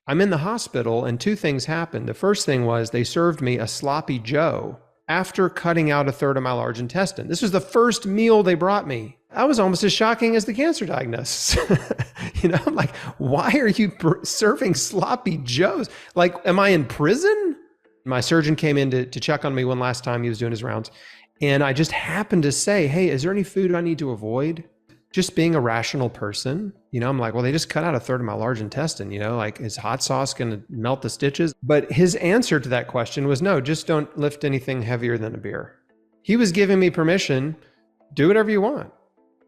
I'm in the hospital and two things happened. The first thing was they served me a sloppy Joe after cutting out a third of my large intestine. This was the first meal they brought me. That was almost as shocking as the cancer diagnosis. I'm like, why are you serving sloppy Joes? Like, am I in prison? My surgeon came in to check on me one last time. He was doing his rounds. And I just happened to say, hey, is there any food I need to avoid? Just being a rational person, I'm like, well, they just cut out a third of my large intestine, like, is hot sauce going to melt the stitches? But his answer to that question was no, just don't lift anything heavier than a beer. He was giving me permission, do whatever you want.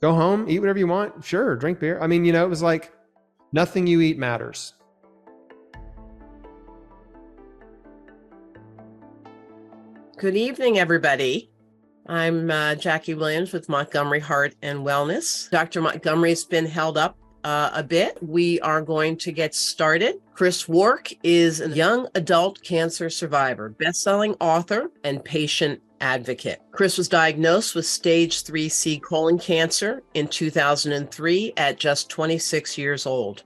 Go home, eat whatever you want. Sure, drink beer. I mean, it was like nothing you eat matters. Good evening, everybody. I'm Jackie Williams with Montgomery Heart and Wellness. Dr. Montgomery's been held up a bit. We are going to get started. Chris Wark is a young adult cancer survivor, best-selling author, and patient advocate. Chris was diagnosed with stage 3C colon cancer in 2003 at just 26 years old.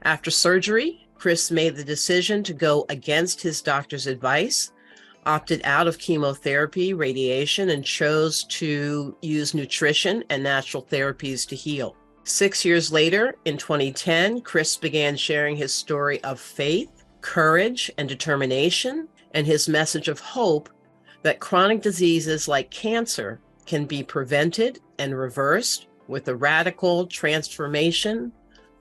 After surgery, Chris made the decision to go against his doctor's advice, opted out of chemotherapy, radiation, and chose to use nutrition and natural therapies to heal. 6 years later, in 2010, Chris began sharing his story of faith, courage, and determination, and his message of hope that chronic diseases like cancer can be prevented and reversed with a radical transformation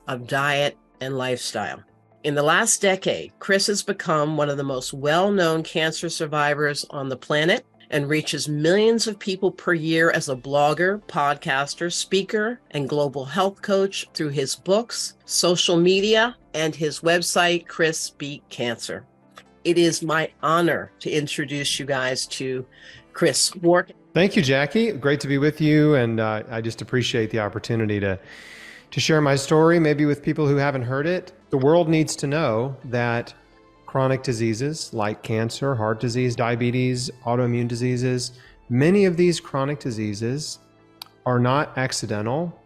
of diet and lifestyle. In the last decade, Chris has become one of the most well-known cancer survivors on the planet and reaches millions of people per year as a blogger, podcaster, speaker, and global health coach through his books, social media, and his website, Chris Beat Cancer. It is my honor to introduce you guys to Chris Wark. Thank you, Jackie. Great to be with you. And I just appreciate the opportunity to share my story, maybe with people who haven't heard it. The world needs to know that chronic diseases like cancer, heart disease, diabetes, autoimmune diseases, many of these chronic diseases are not accidental.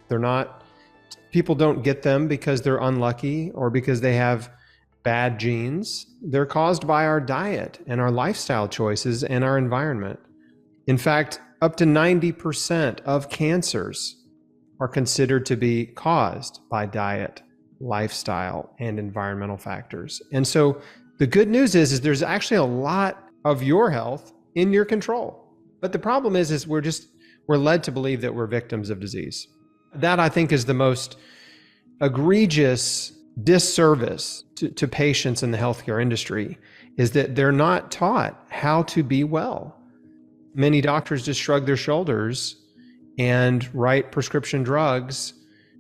People don't get them because they're unlucky or because they have bad genes. They're caused by our diet and our lifestyle choices and our environment. In fact, up to 90% of cancers are considered to be caused by diet, lifestyle, and environmental factors. And so the good news is there's actually a lot of your health in your control. But the problem is we're led to believe that we're victims of disease. That, I think, is the most egregious disservice to patients in the healthcare industry, is that they're not taught how to be well. Many doctors just shrug their shoulders and write prescription drugs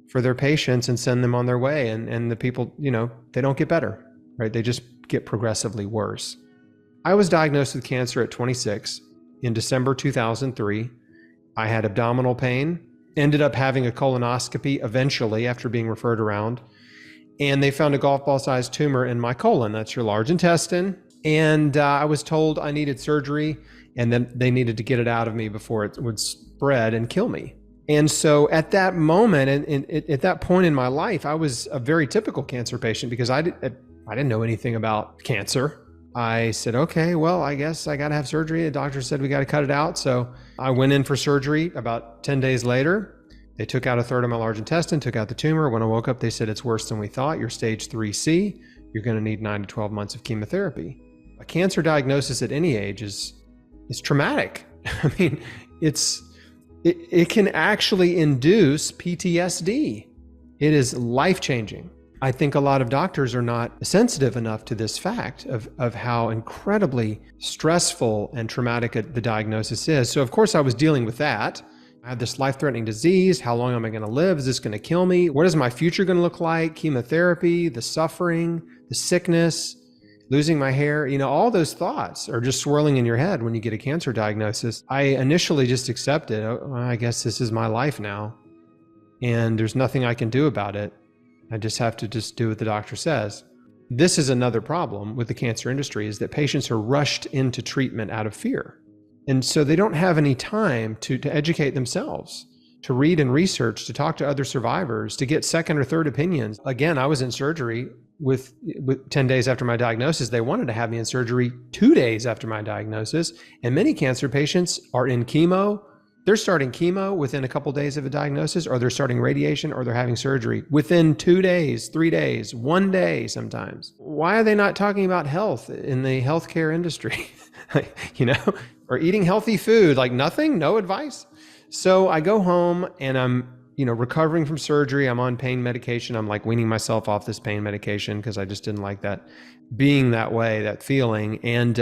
for their patients and send them on their way. And the people, they don't get better, right? They just get progressively worse. I was diagnosed with cancer at 26 in December 2003. I had abdominal pain, ended up having a colonoscopy eventually after being referred around. And they found a golf ball sized tumor in my colon. That's your large intestine. And I was told I needed surgery and then they needed to get it out of me before it would spread and kill me. And so at that moment, and at that point in my life, I was a very typical cancer patient because I didn't know anything about cancer. I said, okay, well, I guess I got to have surgery. The doctor said we got to cut it out. So I went in for surgery. About 10 days later, they took out a third of my large intestine, took out the tumor. When I woke up, they said, it's worse than we thought. You're stage 3C. You're going to need 9 to 12 months of chemotherapy. A cancer diagnosis at any age is traumatic. I mean, it can actually induce PTSD. It is life-changing. I think a lot of doctors are not sensitive enough to this fact of how incredibly stressful and traumatic the diagnosis is. So of course I was dealing with that. I had this life-threatening disease. How long am I going to live? Is this going to kill me? What is my future going to look like? Chemotherapy, the suffering, the sickness, losing my hair, all those thoughts are just swirling in your head when you get a cancer diagnosis. I initially just accepted, I guess this is my life now, and there's nothing I can do about it. I just have to do what the doctor says. This is another problem with the cancer industry, is that patients are rushed into treatment out of fear. And so they don't have any time to educate themselves. to read and research, to talk to other survivors, to get second or third opinions. Again, I was in surgery with 10 days after my diagnosis. They wanted to have me in surgery 2 days after my diagnosis. And many cancer patients are in chemo. They're starting chemo within a couple days of a diagnosis, or they're starting radiation, or they're having surgery within 2 days, 3 days, 1 day sometimes. Why are they not talking about health in the healthcare industry? Or eating healthy food, like nothing, no advice. So I go home and I'm, recovering from surgery. I'm on pain medication. I'm like weaning myself off this pain medication because I just didn't like that being that way, that feeling. And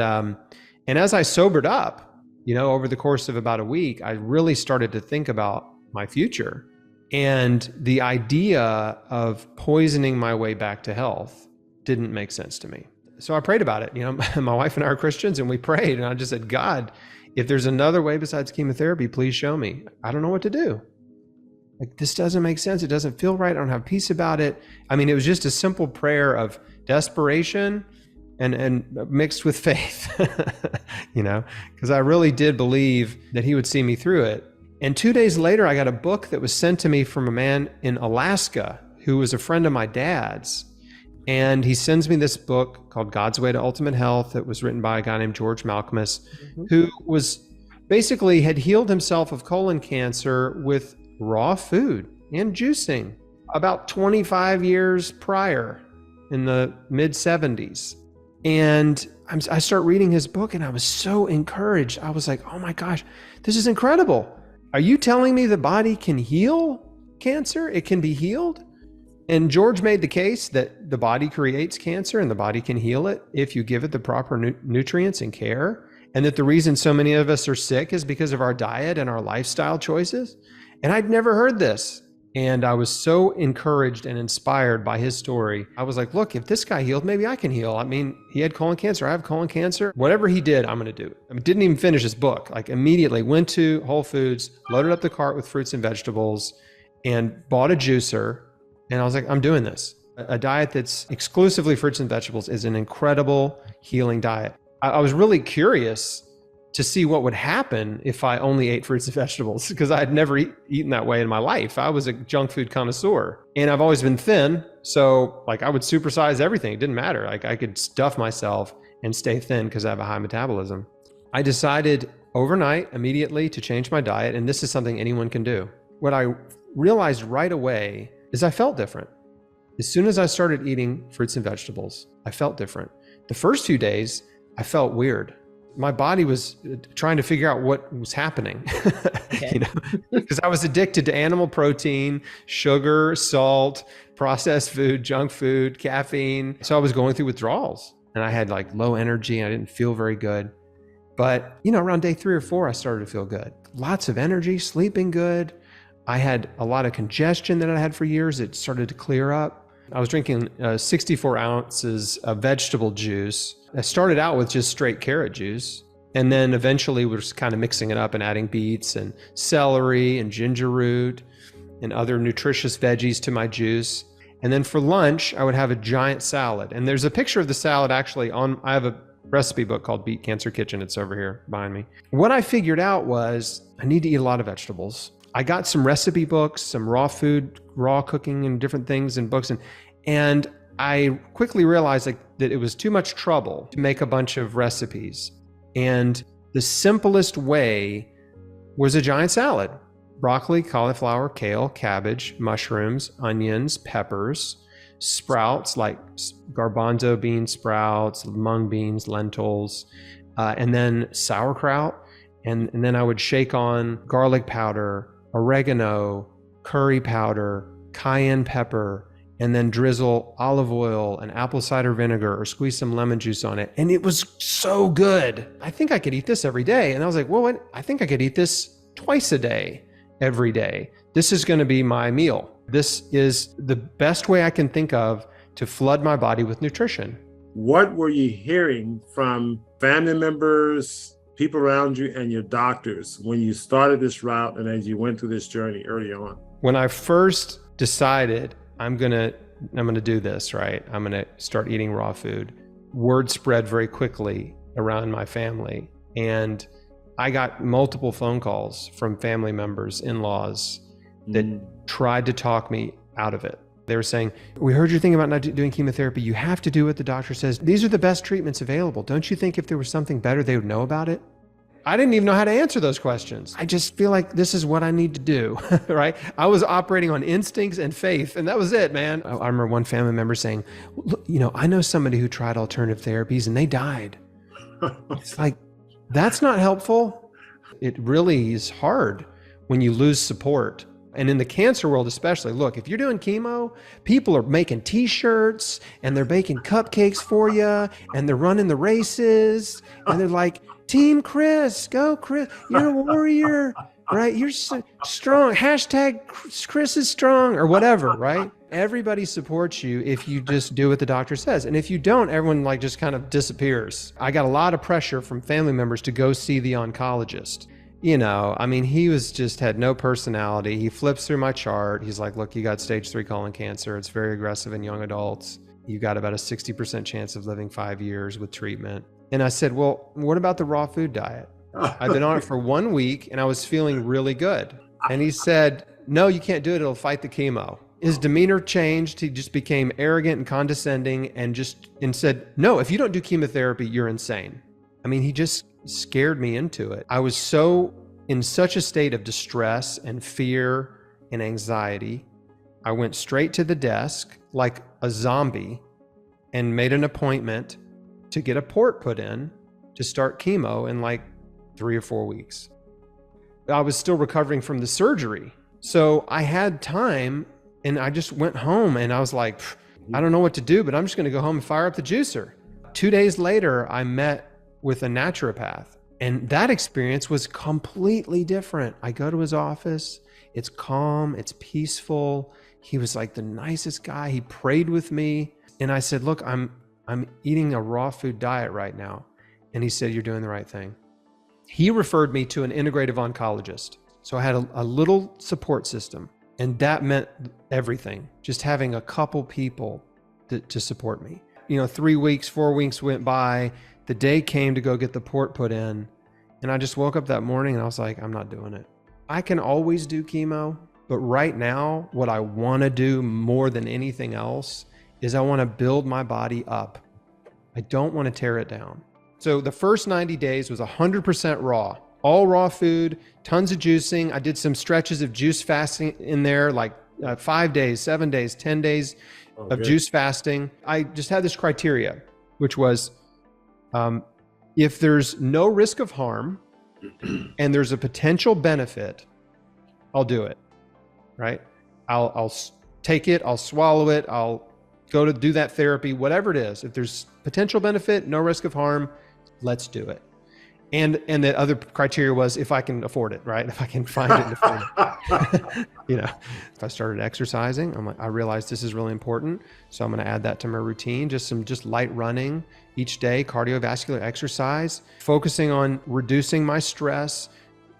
as I sobered up, over the course of about a week, I really started to think about my future and the idea of poisoning my way back to health didn't make sense to me. So I prayed about it. My wife and I are Christians, and we prayed, and I just said, God, if there's another way besides chemotherapy, please show me. I don't know what to do. Like, this doesn't make sense. It doesn't feel right. I don't have peace about it. I mean, it was just a simple prayer of desperation and mixed with faith, because I really did believe that he would see me through it. And 2 days later, I got a book that was sent to me from a man in Alaska who was a friend of my dad's. And he sends me this book called God's Way to Ultimate Health. That was written by a guy named George Malcolmus, who was basically had healed himself of colon cancer with raw food and juicing about 25 years prior in the mid 70s. And I start reading his book and I was so encouraged. I was like, oh my gosh, this is incredible. Are you telling me the body can heal cancer? It can be healed? And George made the case that the body creates cancer and the body can heal it if you give it the proper nutrients and care. And that the reason so many of us are sick is because of our diet and our lifestyle choices. And I'd never heard this. And I was so encouraged and inspired by his story. I was like, look, if this guy healed, maybe I can heal. I mean, he had colon cancer. I have colon cancer. Whatever he did, I'm going to do. I didn't even finish his book. Like, immediately went to Whole Foods, loaded up the cart with fruits and vegetables, and bought a juicer. And I was like, I'm doing this. A diet that's exclusively fruits and vegetables is an incredible healing diet. I was really curious to see what would happen if I only ate fruits and vegetables, because I had never eaten that way in my life. I was a junk food connoisseur, and I've always been thin. So like, I would supersize everything. It didn't matter. Like, I could stuff myself and stay thin because I have a high metabolism. I decided overnight, immediately, to change my diet. And this is something anyone can do. What I realized right away is I felt different. As soon as I started eating fruits and vegetables, I felt different. The first few days, I felt weird. My body was trying to figure out what was happening, because I was addicted to animal protein, sugar, salt, processed food, junk food, caffeine. So I was going through withdrawals, and I had like low energy. And I didn't feel very good. But, around day 3 or 4, I started to feel good. Lots of energy, sleeping good. I had a lot of congestion that I had for years. It started to clear up. I was drinking 64 ounces of vegetable juice. I started out with just straight carrot juice, and then eventually we're just kind of mixing it up and adding beets and celery and ginger root and other nutritious veggies to my juice. And then for lunch, I would have a giant salad. And there's a picture of the salad actually I have a recipe book called Beat Cancer Kitchen. It's over here behind me. What I figured out was I need to eat a lot of vegetables. I got some recipe books, some raw food, raw cooking and different things and books. And I quickly realized that it was too much trouble to make a bunch of recipes. And the simplest way was a giant salad: broccoli, cauliflower, kale, cabbage, mushrooms, onions, peppers, sprouts like garbanzo bean sprouts, mung beans, lentils, and then sauerkraut. And then I would shake on garlic powder, oregano, curry powder, cayenne pepper, and then drizzle olive oil and apple cider vinegar or squeeze some lemon juice on it. And it was so good. I think I could eat this every day. And I was like, well, I think I could eat this twice a day, every day. This is going to be my meal. This is the best way I can think of to flood my body with nutrition. What were you hearing from family members, people around you, and your doctors when you started this route and as you went through this journey early on? When I first decided I'm gonna do this, right? I'm gonna start eating raw food, word spread very quickly around my family. And I got multiple phone calls from family members, in-laws, that tried to talk me out of it. They were saying, we heard you're thinking about not doing chemotherapy. You have to do what the doctor says. These are the best treatments available. Don't you think if there was something better, they would know about it? I didn't even know how to answer those questions. I just feel like this is what I need to do, right? I was operating on instincts and faith, and that was it, man. I remember one family member saying, look, I know somebody who tried alternative therapies and they died. It's like, that's not helpful. It really is hard when you lose support. And in the cancer world especially, look, if you're doing chemo, people are making t-shirts and they're baking cupcakes for you and they're running the races and they're like, Team Chris, go Chris, you're a warrior, right? You're so strong. Hashtag Chris is strong or whatever, right? Everybody supports you if you just do what the doctor says. And if you don't, everyone like just kind of disappears. I got a lot of pressure from family members to go see the oncologist. He was just had no personality. He flips through my chart. He's like, look, you got stage 3 colon cancer. It's very aggressive in young adults. You got about a 60% chance of living 5 years with treatment. And I said, well, what about the raw food diet? I've been on it for 1 week and I was feeling really good. And he said, no, you can't do it. It'll fight the chemo. His demeanor changed. He just became arrogant and condescending and said, no, if you don't do chemotherapy, you're insane. He just scared me into it. I was in such a state of distress and fear and anxiety. I went straight to the desk like a zombie and made an appointment to get a port put in to start chemo in like 3 or 4 weeks. I was still recovering from the surgery. So I had time and I just went home and I was like, I don't know what to do, but I'm just going to go home and fire up the juicer. 2 days later, I met with a naturopath. And that experience was completely different. I go to his office. It's calm. It's peaceful. He was like the nicest guy. He prayed with me. And I said, look, I'm eating a raw food diet right now. And he said, you're doing the right thing. He referred me to an integrative oncologist. So I had a little support system. And that meant everything. Just having a couple people to support me. 3 weeks, 4 weeks went by. The day came to go get the port put in. And I just woke up that morning and I was like, I'm not doing it. I can always do chemo, but right now, what I want to do more than anything else is I want to build my body up. I don't want to tear it down. So the first 90 days was 100% raw, all raw food, tons of juicing. I did some stretches of juice fasting in there, like 5 days, 7 days, 10 days of juice fasting. I just had this criteria, which was, if there's no risk of harm and there's a potential benefit, I'll do it, right? I'll take it, I'll swallow it, I'll go to do that therapy, whatever it is. If there's potential benefit, no risk of harm, let's do it. And the other criteria was if I can afford it, right? If I can find it and afford it. If I started exercising, I realized this is really important. So I'm going to add that to my routine, just light running each day, cardiovascular exercise, focusing on reducing my stress,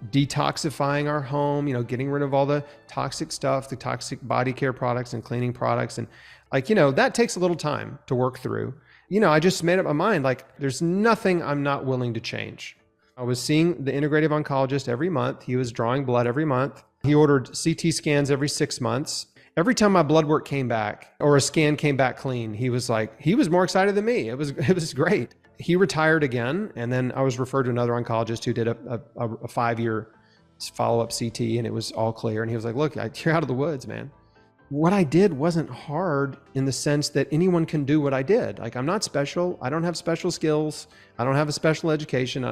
detoxifying our home, getting rid of all the toxic stuff, the toxic body care products and cleaning products. And that takes a little time to work through. I just made up my mind, there's nothing I'm not willing to change. I was seeing the integrative oncologist every month. He was drawing blood every month. He ordered CT scans every 6 months. Every time my blood work came back or a scan came back clean, he was more excited than me. It was great. He retired again. And then I was referred to another oncologist who did a 5-year follow-up CT and it was all clear. And he was like, look, you're out of the woods, man. What I did wasn't hard in the sense that anyone can do what I did. I'm not special. I don't have special skills. I don't have a special education.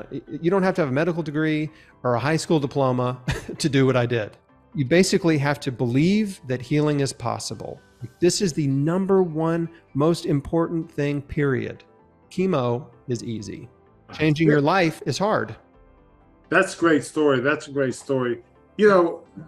You don't have to have a medical degree or a high school diploma to do what I did. You basically have to believe that healing is possible. This is the number one most important thing, period. Chemo is easy. Changing your life is hard. That's a great story. That's a great story.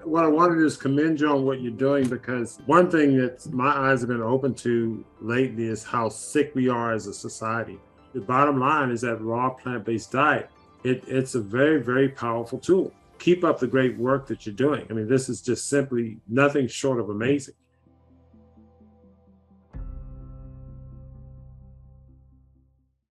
What I want to do is commend you on what you're doing, because one thing that my eyes have been open to lately is how sick we are as a society. The bottom line is that raw plant-based diet, it's a very, very powerful tool. Keep up the great work that you're doing. This is just simply nothing short of amazing.